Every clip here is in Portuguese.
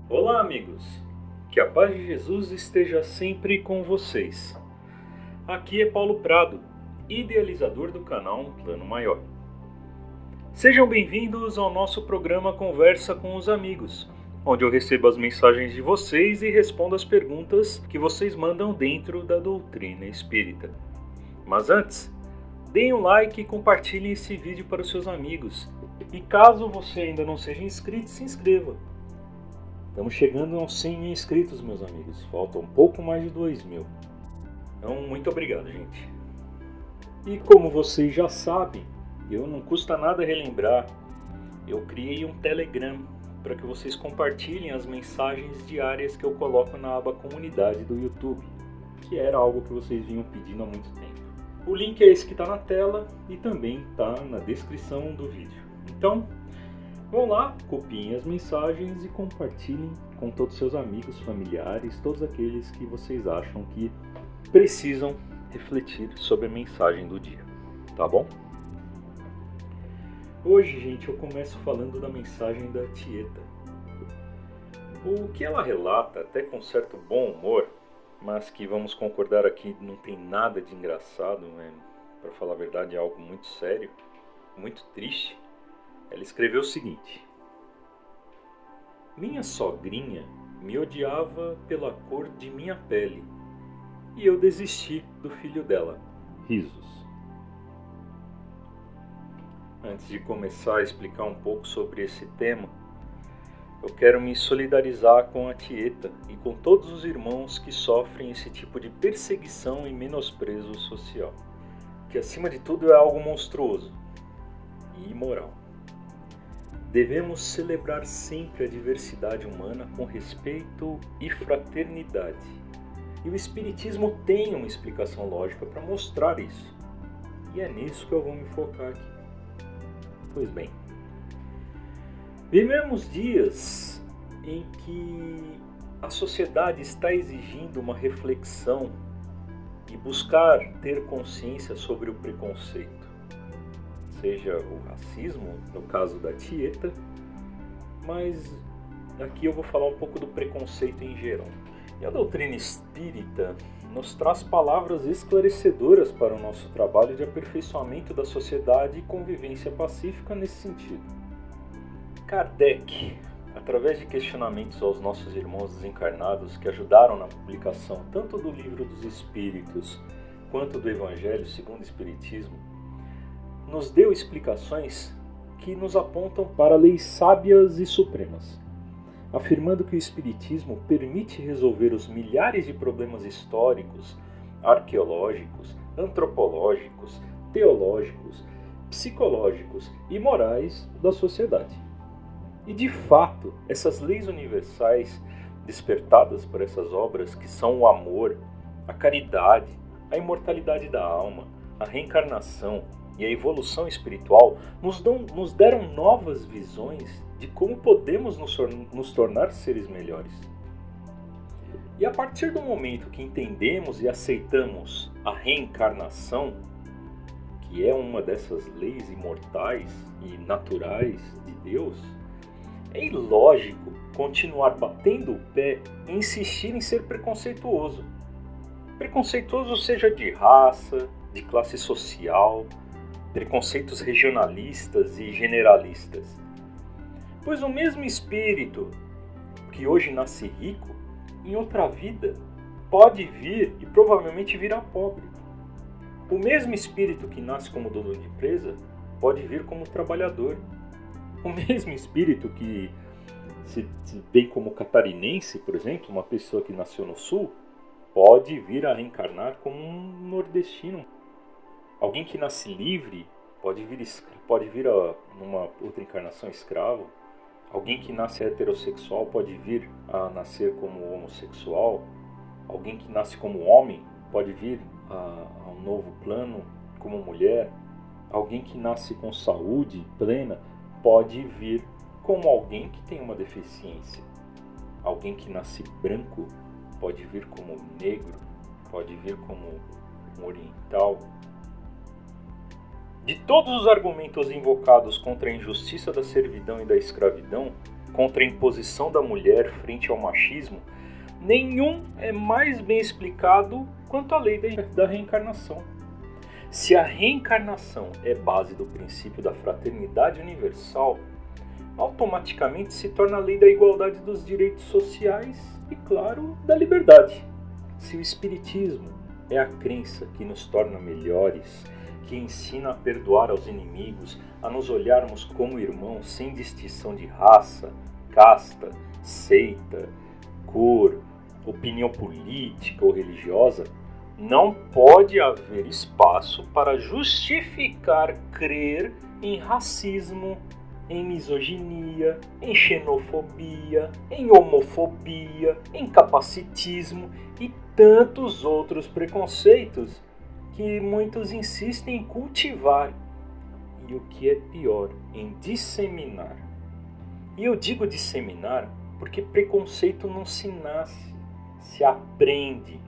Olá, amigos! Que a paz de Jesus esteja sempre com vocês. Aqui é Paulo Prado, idealizador do canal Um Plano Maior. Sejam bem-vindos ao nosso programa Conversa com os Amigos, onde eu recebo as mensagens de vocês e respondo as perguntas que vocês mandam dentro da doutrina espírita. Mas antes, deem um like e compartilhem esse vídeo para os seus amigos. E caso você ainda não seja inscrito, se inscreva. Estamos chegando aos 100 mil inscritos, meus amigos. Faltam um pouco mais de 2.000. Então, muito obrigado, gente. E como vocês já sabem, não custa nada relembrar, eu criei um Telegram para que vocês compartilhem as mensagens diárias que eu coloco na aba comunidade do YouTube, que era algo que vocês vinham pedindo há muito tempo. O link é esse que está na tela e também está na descrição do vídeo. Então, vão lá, copiem as mensagens e compartilhem com todos os seus amigos, familiares, todos aqueles que vocês acham que precisam refletir sobre a mensagem do dia, tá bom? Hoje, gente, eu começo falando da mensagem da Tieta. O que ela relata, até com certo bom humor, mas que vamos concordar aqui não tem nada de engraçado, né? Para falar a verdade é algo muito sério, muito triste. Ela escreveu o seguinte: minha sogrinha me odiava pela cor de minha pele e eu desisti do filho dela. Risos. Antes de começar a explicar um pouco sobre esse tema, eu quero me solidarizar com a Tieta e com todos os irmãos que sofrem esse tipo de perseguição e menosprezo social, que acima de tudo é algo monstruoso e imoral. Devemos celebrar sempre a diversidade humana com respeito e fraternidade. E o Espiritismo tem uma explicação lógica para mostrar isso. E é nisso que eu vou me focar aqui. Pois bem, vivemos dias em que a sociedade está exigindo uma reflexão e buscar ter consciência sobre o preconceito. Seja o racismo, no caso da Tieta, mas aqui eu vou falar um pouco do preconceito em geral. E a doutrina espírita nos traz palavras esclarecedoras para o nosso trabalho de aperfeiçoamento da sociedade e convivência pacífica nesse sentido. Kardec, através de questionamentos aos nossos irmãos desencarnados que ajudaram na publicação tanto do Livro dos Espíritos quanto do Evangelho segundo o Espiritismo, nos deu explicações que nos apontam para leis sábias e supremas, afirmando que o Espiritismo permite resolver os milhares de problemas históricos, arqueológicos, antropológicos, teológicos, psicológicos e morais da sociedade. E de fato, essas leis universais despertadas por essas obras, que são o amor, a caridade, a imortalidade da alma, a reencarnação e a evolução espiritual, nos deram novas visões de como podemos nos tornar seres melhores. E a partir do momento que entendemos e aceitamos a reencarnação, que é uma dessas leis imortais e naturais de Deus, é ilógico continuar batendo o pé e insistir em ser preconceituoso. Preconceituoso seja de raça, de classe social, preconceitos regionalistas e generalistas. Pois o mesmo espírito que hoje nasce rico, em outra vida pode vir e provavelmente virá pobre. O mesmo espírito que nasce como dono de empresa pode vir como trabalhador. O mesmo espírito que se vem como catarinense, por exemplo, uma pessoa que nasceu no sul, pode vir a reencarnar como um nordestino. Alguém que nasce livre pode vir a numa outra encarnação escravo. Alguém que nasce heterossexual pode vir a nascer como homossexual. Alguém que nasce como homem pode vir a um novo plano como mulher. Alguém que nasce com saúde plena pode vir como alguém que tem uma deficiência. Alguém que nasce branco pode vir como negro, pode vir como um oriental. De todos os argumentos invocados contra a injustiça da servidão e da escravidão, contra a imposição da mulher frente ao machismo, nenhum é mais bem explicado quanto a lei da reencarnação. Se a reencarnação é base do princípio da fraternidade universal, automaticamente se torna a lei da igualdade dos direitos sociais e, claro, da liberdade. Se o Espiritismo é a crença que nos torna melhores, que ensina a perdoar aos inimigos, a nos olharmos como irmãos sem distinção de raça, casta, seita, cor, opinião política ou religiosa, não pode haver espaço para justificar crer em racismo, em misoginia, em xenofobia, em homofobia, em capacitismo e tantos outros preconceitos que muitos insistem em cultivar e, o que é pior, em disseminar. E eu digo disseminar porque preconceito não se nasce, se aprende.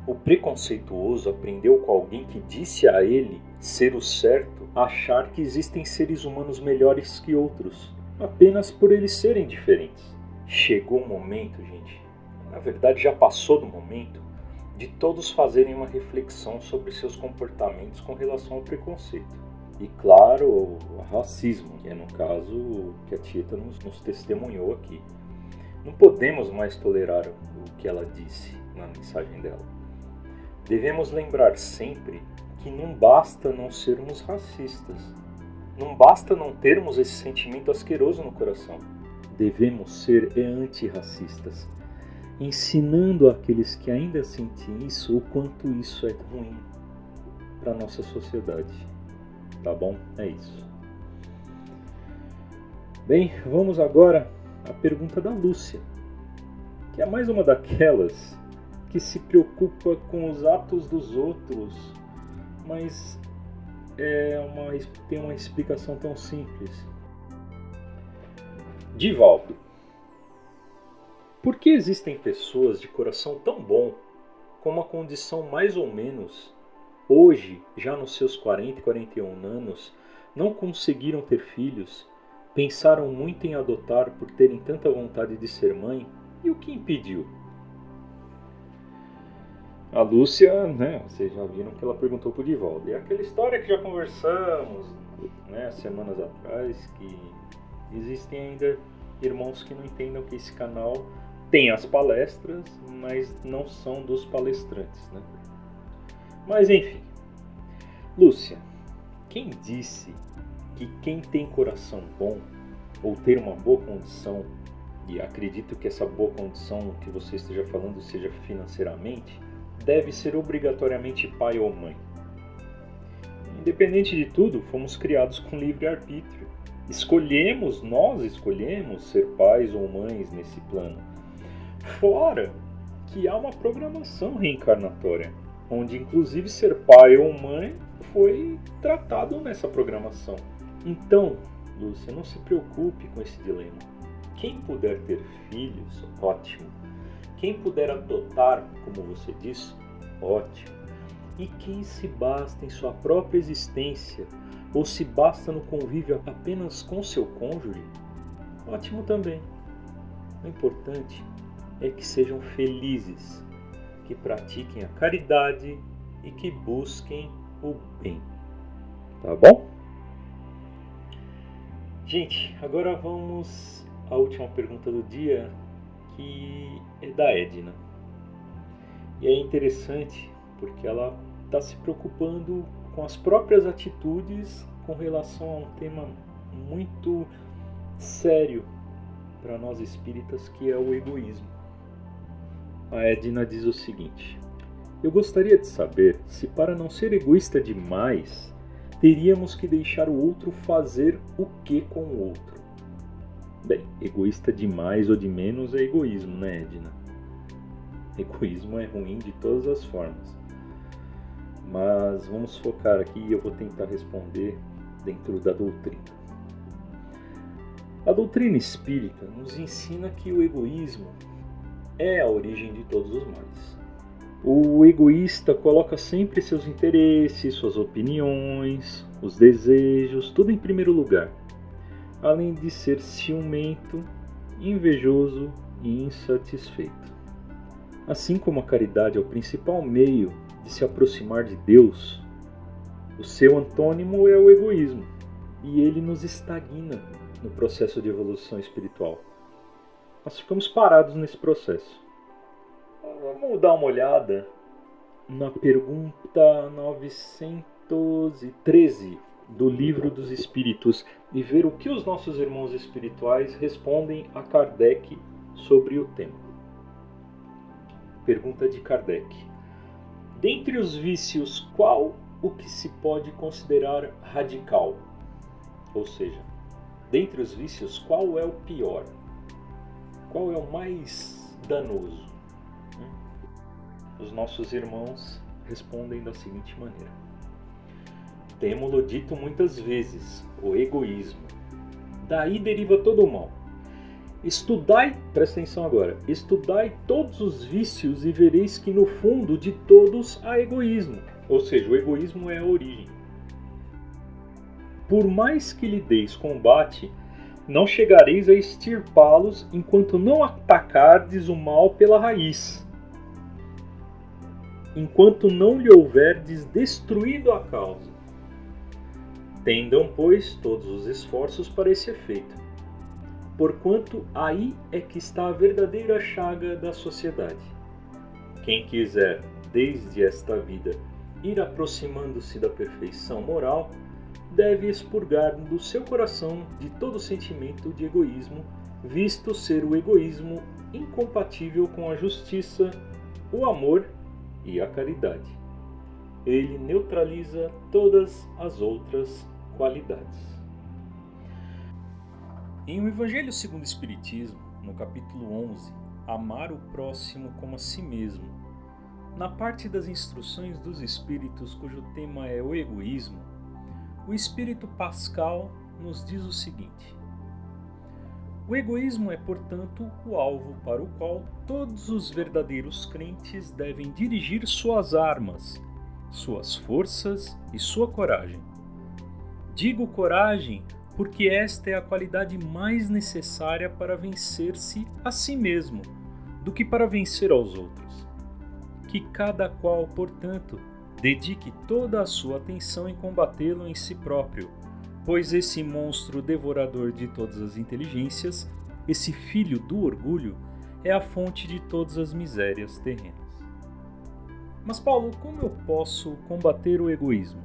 O preconceituoso aprendeu com alguém que disse a ele ser o certo, achar que existem seres humanos melhores que outros, apenas por eles serem diferentes. Chegou o momento, gente, na verdade já passou do momento, de todos fazerem uma reflexão sobre seus comportamentos com relação ao preconceito. E claro, o racismo, que é no caso que a Tieta nos testemunhou aqui. Não podemos mais tolerar o que ela disse na mensagem dela. Devemos lembrar sempre que não basta não sermos racistas. Não basta não termos esse sentimento asqueroso no coração. Devemos ser antirracistas, ensinando àqueles que ainda sentem isso o quanto isso é ruim para a nossa sociedade. Tá bom? É isso. Bem, vamos agora à pergunta da Lúcia, que é mais uma daquelas que se preocupa com os atos dos outros, mas tem uma explicação tão simples. Divaldo, por que existem pessoas de coração tão bom, com uma condição mais ou menos, hoje, já nos seus 40 e 41 anos, não conseguiram ter filhos, pensaram muito em adotar por terem tanta vontade de ser mãe, e o que impediu? A Lúcia, né, vocês já viram que ela perguntou para o Divaldo. É aquela história que já conversamos, né, semanas atrás, que existem ainda irmãos que não entendam que esse canal tem as palestras, mas não são dos palestrantes, né? Mas enfim, Lúcia, quem disse que quem tem coração bom ou ter uma boa condição, e acredito que essa boa condição que você esteja falando seja financeiramente, deve ser obrigatoriamente pai ou mãe? Independente de tudo, fomos criados com livre-arbítrio. Nós escolhemos ser pais ou mães nesse plano. Fora que há uma programação reencarnatória, onde inclusive ser pai ou mãe foi tratado nessa programação. Então, Lúcia, não se preocupe com esse dilema. Quem puder ter filhos, ótimo. Quem puder adotar, como você disse, ótimo. E quem se basta em sua própria existência, ou se basta no convívio apenas com seu cônjuge, ótimo também. O importante é que sejam felizes, que pratiquem a caridade e que busquem o bem. Tá bom? Gente, agora vamos à última pergunta do dia, que é da Edna. E é interessante porque ela está se preocupando com as próprias atitudes com relação a um tema muito sério para nós espíritas, que é o egoísmo. A Edna diz o seguinte: eu gostaria de saber se, para não ser egoísta demais, teríamos que deixar o outro fazer o que com o outro. Bem, egoísta de mais ou de menos é egoísmo, né, Edna? Egoísmo é ruim de todas as formas. Mas vamos focar aqui e eu vou tentar responder dentro da doutrina. A doutrina espírita nos ensina que o egoísmo é a origem de todos os males. O egoísta coloca sempre seus interesses, suas opiniões, os desejos, tudo em primeiro lugar. Além de ser ciumento invejoso e insatisfeito. Assim como a caridade é o principal meio de se aproximar de Deus, o seu antônimo é o egoísmo, e ele nos estagna no processo de evolução espiritual. Nós ficamos parados nesse processo. Vamos dar uma olhada na pergunta 913 do Livro dos Espíritos e ver o que os nossos irmãos espirituais respondem a Kardec sobre o tema. Pergunta de Kardec: dentre os vícios, qual o que se pode considerar radical? Ou seja, dentre os vícios, qual é o pior? Qual é o mais danoso? Os nossos irmãos respondem da seguinte maneira: temo-lo dito muitas vezes, o egoísmo. Daí deriva todo o mal. Estudai, presta atenção agora, estudai todos os vícios e vereis que no fundo de todos há egoísmo. Ou seja, o egoísmo é a origem. Por mais que lhe deis combate, não chegareis a extirpá-los enquanto não atacardes o mal pela raiz. Enquanto não lhe houverdes destruído a causa. Tendam, pois, todos os esforços para esse efeito, porquanto aí é que está a verdadeira chaga da sociedade. Quem quiser, desde esta vida, ir aproximando-se da perfeição moral, deve expurgar do seu coração de todo sentimento de egoísmo, visto ser o egoísmo incompatível com a justiça, o amor e a caridade. Ele neutraliza todas as outras qualidades. Em O Evangelho segundo o Espiritismo, no capítulo 11, Amar o próximo como a si mesmo, na parte das instruções dos espíritos cujo tema é o egoísmo, o espírito Pascal nos diz o seguinte: o egoísmo é, portanto, o alvo para o qual todos os verdadeiros crentes devem dirigir suas armas, suas forças e sua coragem. Digo coragem porque esta é a qualidade mais necessária para vencer-se a si mesmo, do que para vencer aos outros. Que cada qual, portanto, dedique toda a sua atenção em combatê-lo em si próprio, pois esse monstro devorador de todas as inteligências, esse filho do orgulho, é a fonte de todas as misérias terrenas. Mas, Paulo, como eu posso combater o egoísmo?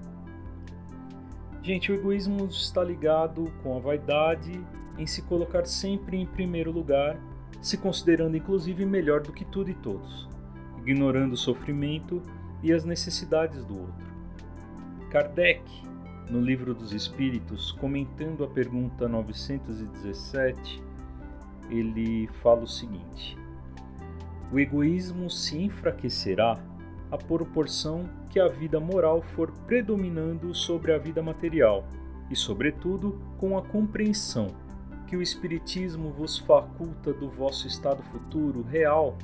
Gente, o egoísmo está ligado com a vaidade, em se colocar sempre em primeiro lugar, se considerando inclusive melhor do que tudo e todos, ignorando o sofrimento e as necessidades do outro. Kardec, no Livro dos Espíritos, comentando a pergunta 917, ele fala o seguinte: o egoísmo se enfraquecerá à proporção que a vida moral for predominando sobre a vida material e, sobretudo, com a compreensão que o Espiritismo vos faculta do vosso estado futuro real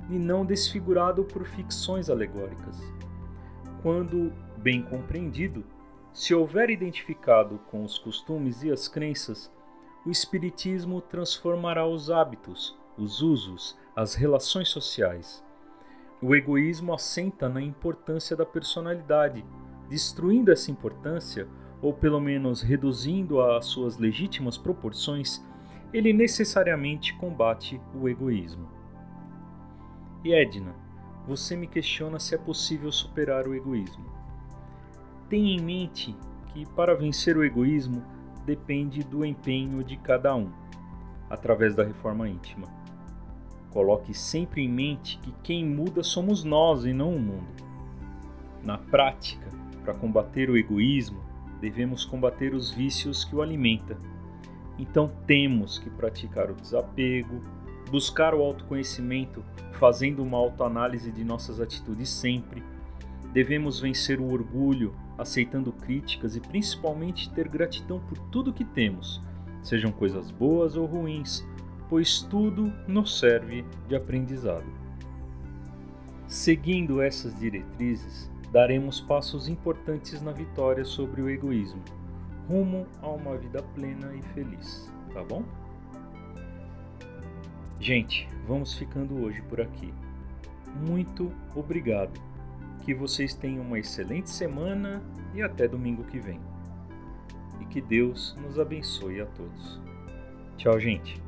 e não desfigurado por ficções alegóricas. Quando, bem compreendido, se houver identificado com os costumes e as crenças, o Espiritismo transformará os hábitos, os usos, as relações sociais. O egoísmo assenta na importância da personalidade, destruindo essa importância, ou pelo menos reduzindo-a às suas legítimas proporções, ele necessariamente combate o egoísmo. E Edna, você me questiona se é possível superar o egoísmo. Tenha em mente que para vencer o egoísmo depende do empenho de cada um, através da reforma íntima. Coloque sempre em mente que quem muda somos nós e não o mundo. Na prática, para combater o egoísmo, devemos combater os vícios que o alimentam. Então temos que praticar o desapego, buscar o autoconhecimento, fazendo uma autoanálise de nossas atitudes sempre. Devemos vencer o orgulho, aceitando críticas e principalmente ter gratidão por tudo que temos, sejam coisas boas ou ruins, pois tudo nos serve de aprendizado. Seguindo essas diretrizes, daremos passos importantes na vitória sobre o egoísmo, rumo a uma vida plena e feliz, tá bom? Gente, vamos ficando hoje por aqui. Muito obrigado. Que vocês tenham uma excelente semana e até domingo que vem. E que Deus nos abençoe a todos. Tchau, gente.